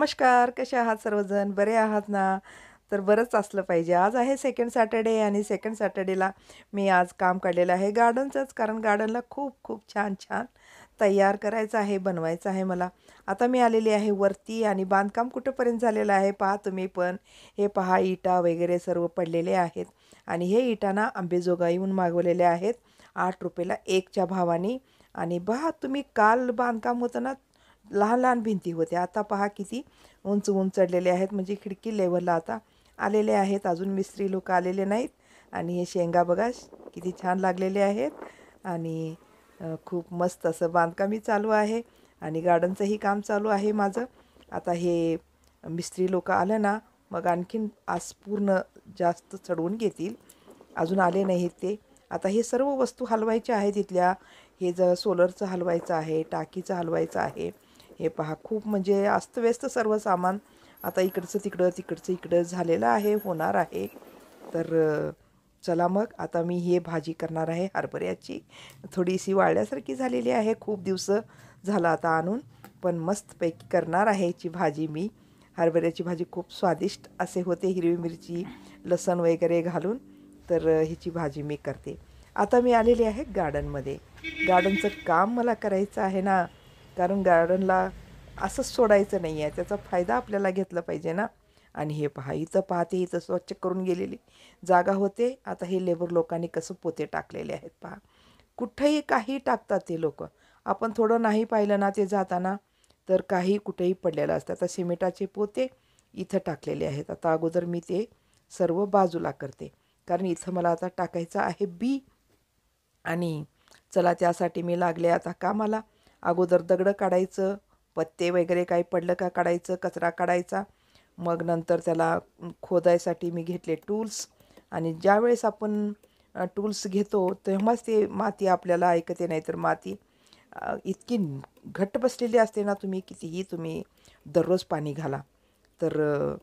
नमस्कार, कसे आहात सर्वजण? बरे आहात ना? तर बरंच असलं पाहिजे. आज आहे सेकंड सॅटर्डे आणि सेकंड सॅटर्डेला मी आज काम काढलेलं आहे गार्डनचंच. कारण गार्डनला खूप खूप छान तयार करायचं आहे, बनवायचं आहे मला. आता मी आलेली आहे वरती आणि बांधकाम कुठेपर्यंत झालेलं आहे पहा तुम्ही पण. हे पहा इटा वगैरे सर्व पडलेले आहेत आणि हे इटा ना अंबेजोगाईहून मागवलेले आहेत ₹8 एकच्या भावाने. आणि पहा तुम्ही काल बांधकाम होतं ना, लहान-लहान भिंती होत्या. आता पहा किती उंच चढलेले आहेत. म्हणजे खिडकी लेव्हलला आता आलेले आहेत. अजून मिस्त्री लोकं आलेले नाहीत. आणि हे शेंगा बघा किती छान लागलेले आहेत. आणि खूप मस्त असं बांधकामही चालू आहे आणि गार्डनचंही काम चालू आहे माझं. आता हे मिस्त्री लोकं आलं ना, मग आणखीन आज पूर्ण जास्त चढवून घेतील. अजून आले नाहीत ते. आता हे सर्व वस्तू हलवायच्या आहेत इथल्या. हे सोलरचं हलवायचं आहे, टाकीचं हलवायचं आहे. हे पहा खूप म्हणजे अस्तव्यस्त सर्व सामान आता इकडचं तिकडं, तिकडचं इकडं झालेलं आहे, होणार आहे. तर चला मग आता मी हे भाजी करणार आहे हरभऱ्याची. थोडीशी वाळल्यासारखी झालेली आहे, खूप दिवस झालं आता आणून. पण मस्तपैकी करणार आहे याची भाजी मी. हरभऱ्याची भाजी खूप स्वादिष्ट असे होते, हिरवी मिरची, लसूण वगैरे घालून. तर ह्याची भाजी मी करते. आता मी आलेली आहे गार्डनमध्ये. गार्डनचं काम मला करायचं आहे ना, कारण गार्डनला असंच सोडायचं नाही आहे, त्याचा फायदा आपल्याला घेतला पाहिजे ना. आणि हे पहा इथं पाहते, इथं स्वच्छ करून गेलेली जागा होते. आता हे लेबर लोकांनी कसं पोते टाकलेले आहेत पहा. कुठंही काही टाकतात ते लोक. आपण थोडं नाही पाहिलं ना ते जाताना, तर काही कुठेही पडलेलं असतं. आता सिमेंटाचे पोते इथं टाकलेले आहेत. आता अगोदर मी ते सर्व बाजूला करते, कारण इथं मला आता टाकायचं आहे बी. आणि चला त्यासाठी मी लागले आता कामाला. अगोदर दगडं काढायचं, पत्ते वगैरे काही पडलं का काढायचं, कचरा काढायचा. मग नंतर त्याला खोदायसाठी मी घेतले टूल्स. आणि ज्यावेळेस आपण टूल्स घेतो तेव्हाच ते माती आपल्याला ऐकते, नाही तर माती इतकी घट्ट बसलेली असते ना, तुम्ही दररोज पाणी घाला. तर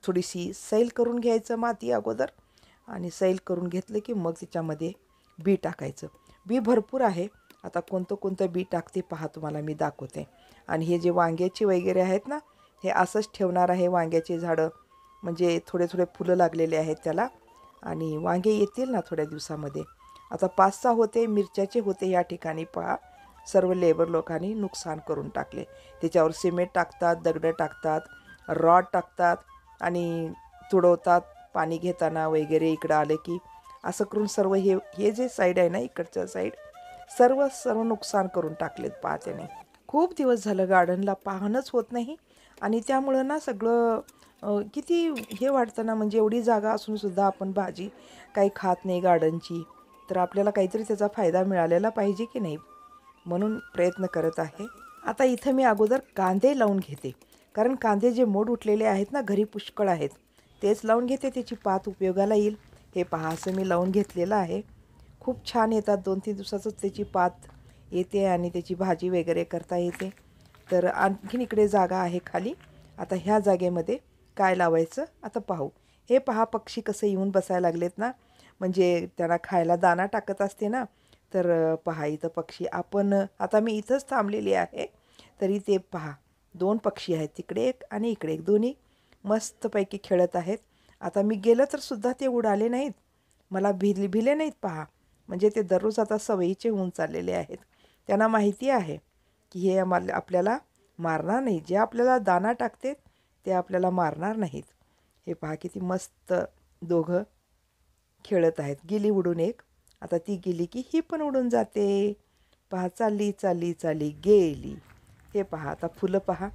थोडीशी सैल करून घ्यायचं माती अगोदर. आणि सैल करून घेतलं की मग त्याच्यामध्ये बी टाकायचं. बी भरपूर आहे. आता कोणतं कोणतं बी टाकते पहा, तुम्हाला मी दाखवते. आणि हे जे वांग्याची वगैरे आहेत ना, हे असंच ठेवणार आहे वांग्याची झाडं. म्हणजे थोडे थोडे फुलं लागलेले आहेत त्याला. आणि वांगे येतील ना थोड्या दिवसामध्ये. आता 5-6 होते, मिरच्याचे होते या ठिकाणी पहा. सर्व लेबर लोकांनी नुकसान करून टाकले. त्याच्यावर सिमेंट टाकतात, दगडं टाकतात, रॉड टाकतात आणि तुडवतात पाणी घेताना वगैरे. इकडं आलं की असं करून सर्व हे हे जे साईड आहे ना, इकडचं साईड सर्व नुकसान करून टाकलेत पहा त्याने. खूप दिवस झालं गार्डनला पाहणंच होत नाही. आणि त्यामुळं ना सगळं किती हे वाटतं ना, म्हणजे एवढी जागा असूनसुद्धा आपण भाजी काही खात नाही गार्डनची. तर आपल्याला काहीतरी त्याचा फायदा मिळालेला पाहिजे की नाही, म्हणून प्रयत्न करत आहे. आता इथं मी अगोदर कांदे लावून घेते, कारण कांदे जे मोड उठलेले आहेत ना, घरी पुष्कळ आहेत, तेच लावून घेते. त्याची पात उपयोगाला येईल. हे पहा असं मी लावून घेतलेलं आहे. खूप छान येतात. 2-3 दिवसातच त्याची पात येते आणि त्याची भाजी वगैरे करता येते. तर आणखीन इकडे जागा आहे खाली. आता ह्या जागेमध्ये काय लावायचं आता पाहू. हे पहा पक्षी कसं येऊन बसायला लागलेत ना, म्हणजे त्यांना खायला दाणा टाकत असते ना. तर पहा इथं पक्षी. आता मी इथंच थांबलेली आहे, तरी ते पहा 2 पक्षी आहेत, तिकडे एक आणि इकडे एक. दोन्ही मस्तपैकी खेळत आहेत. आता मी गेलं तर सुद्धा ते उडाले नाहीत, मला भिले नाहीत पहा. म्हणजे ते दररोज आता सवयीचे होऊन चाललेले आहेत. त्यांना माहिती आहे की हे आपल्याला मारणार नाही. जे आपल्याला दाणा टाकते ते आपल्याला मारणार नाहीत. हे पहा किती मस्त दोघं खेळत आहेत. गेली उडून एक. आता ती गेली की ही पण उडून जाते. पहा चालली चालली चालली गेली. हे पहा आता फुलं पहा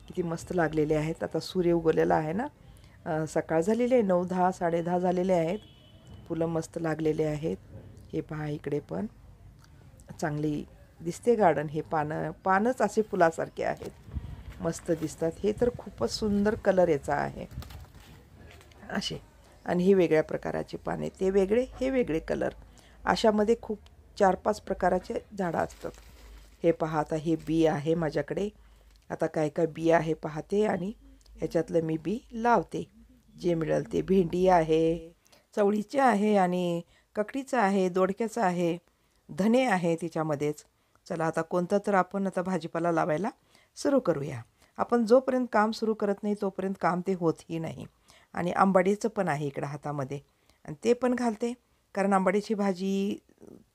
किती मस्त लागलेले आहेत. आता सूर्य उगवलेला आहे ना, सकाळ झालेली आहे, 9-10 10:30 झालेले आहेत. फुलं मस्त लागलेले आहेत. हे पहा इकडे पण चांगली दिसते गार्डन. हे पानच असे फुलासारखे आहेत, मस्त दिसतात. हे तर खूपच सुंदर कलर याचा आहे असे. आणि हे वेगळ्या प्रकाराचे पाने, ते वेगळे हे वेगळे कलर. अशामध्ये खूप 4-5 प्रकाराचे झाडं असतात. हे पहा आता हे बी आहे माझ्याकडे. आता काय काय बी आहे पाहते आणि ह्याच्यातलं मी बी लावते. जे मिळेल ते. भेंडी आहे, चवळीचे आहे आणि ककडीचं आहे, दोडक्याचं आहे, धने आहे त्याच्यामध्येच. चला आता कोणतं तर आपण आता भाजीपाला लावायला सुरू करूया. आपण जोपर्यंत काम सुरू करत नाही तोपर्यंत काम ते होतही नाही. आणि आंबाडीचं पण आहे इकडं हातामध्ये आणि ते पण घालते, कारण आंबाडीची भाजी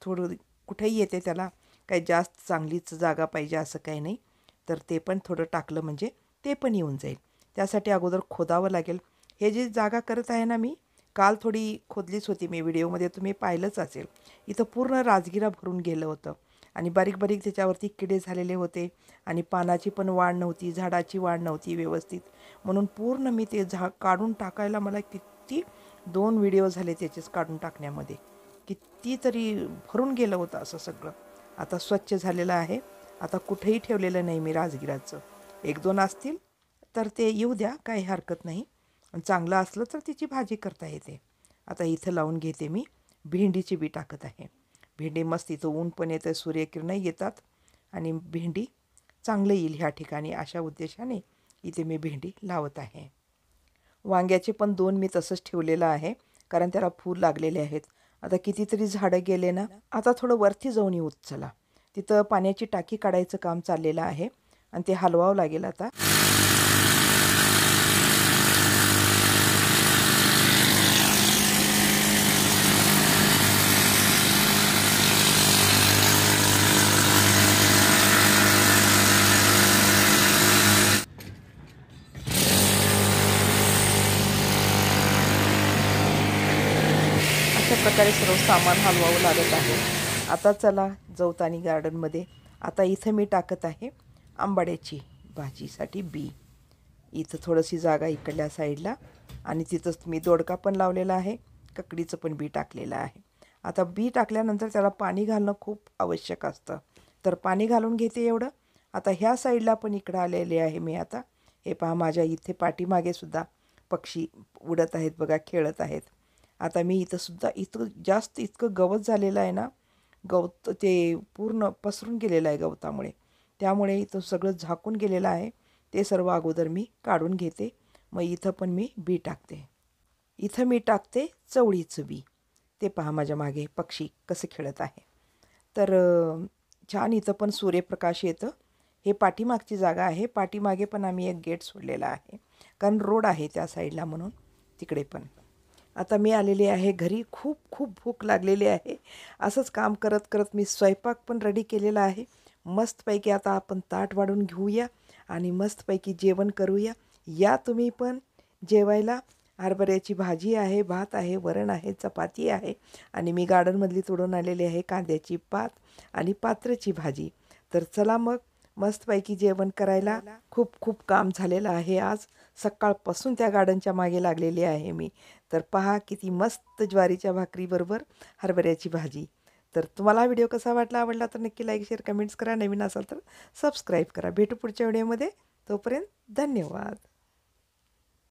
थोडं कुठेही येते, त्याला काही जास्त चांगलीच जागा पाहिजे असं काही नाही. तर ते पण थोडं टाकलं म्हणजे ते पण येऊन जाईल. त्यासाठी अगोदर खोदावं लागेल. हे जी जागा करत आहे ना मी, काल थोडी खोदलीच होती मी, व्हिडिओमध्ये तुम्ही पाहिलंच असेल. इथं पूर्ण राजगिरा भरून गेलं होतं आणि बारीक बारीक त्याच्यावरती किडे झालेले होते आणि पानाची पण वाढ नव्हती, झाडाची वाढ नव्हती व्यवस्थित. म्हणून पूर्ण मी ते काढून टाकायला मला किती 2 व्हिडिओ झाले त्याचेच काढून टाकण्यामध्ये. कितीतरी भरून गेलं होतं असं सगळं. आता स्वच्छ झालेलं आहे. आता कुठेही ठेवलेलं नाही मी राजगिराचं. 1-2 असतील तर ते येऊ द्या, काही हरकत नाही. चांगलं असलं तर तिची भाजी करता येते. आता इथं लावून घेते मी. भेंडीची बी टाकत आहे. भेंडी मस्त, इथं ऊन पण येतं, सूर्यकिरणं येतात आणि भेंडी चांगलं येईल ह्या ठिकाणी, अशा उद्देशाने इथे मी भेंडी लावत आहे. वांग्याचे पण 2 मी तसंच ठेवलेलं आहे, कारण त्याला फूल लागलेले आहेत. आता कितीतरी झाडं गेले ना, आता थोडं वरती जाऊन येऊ चला. तिथं पाण्याची टाकी काढायचं काम चाललेलं आहे आणि ते हलवावं लागेल आता. अशा प्रकारे सर्व सामान हलवावं लागत आहे. आता चला जवतानी गार्डनमध्ये. आता इथं मी टाकत आहे आंबाड्याची भाजीसाठी बी. इथं थोडीशी जागा इकडल्या साईडला आणि तिथंच मी दोडका पण लावलेला आहे, ककडीचं पण बी टाकलेलं आहे. आता बी टाकल्यानंतर त्याला पाणी घालणं खूप आवश्यक असतं, तर पाणी घालून घेते एवढं. आता ह्या साईडला पण इकडं आलेले आहे मी आता. हे पहा, माझ्या इथे पाठीमागे सुद्धा पक्षी उडत आहेत बघा, खेळत आहेत. आता मी इथंसुद्धा इतकं गवत झालेलं आहे ना, गवत ते पूर्ण पसरून गेलेलं आहे गवतामुळे. त्यामुळे इथं सगळं झाकून गेलेलं आहे. ते सर्व अगोदर मी काढून घेते. मग इथं पण मी बी टाकते. इथं मी टाकते चवळीचं बी. ते पहा माझ्या मागे पक्षी कसं खेळत आहे. तर छान इथं पण सूर्यप्रकाश येतं. हे पाठीमागची जागा आहे. पाठीमागे पण आम्ही एक गेट सोडलेला आहे, कारण रोड आहे त्या साईडला म्हणून तिकडे पण. आता मी आलेली आहे घरी. खूप खूप भूक लागलेली आहे. असंच काम करत करत मी स्वयंपाक पण रेडी केलेला आहे. मस्तपैकी आता आपण ताट वाढून घेऊया आणि मस्तपैकी जेवण करूया. या तुम्ही पण जेवायला. हरभऱ्याची भाजी आहे, भात आहे, वरण आहे, चपाती आहे आणि मी गार्डनमधली तोडून आलेली आहे कांद्याची पात आणि पात्रची भाजी. तर चला मग मस्तपैकी जेवण करायला. खूप खूप काम झालेलं आहे आज. सकाळपासून त्या गार्डनच्या मागे लागलेली आहे मी. तर पहा किती मस्त ज्वारीच्या भाकरीबरोबर हरभऱ्याची भाजी. तर तुम्हाला हा व्हिडिओ कसा वाटला, आवडला तर नक्की लाईक, शेअर, कमेंट्स करा. नवीन असाल तर सबस्क्राईब करा. भेटू पुढच्या व्हिडिओमध्ये. तोपर्यंत धन्यवाद.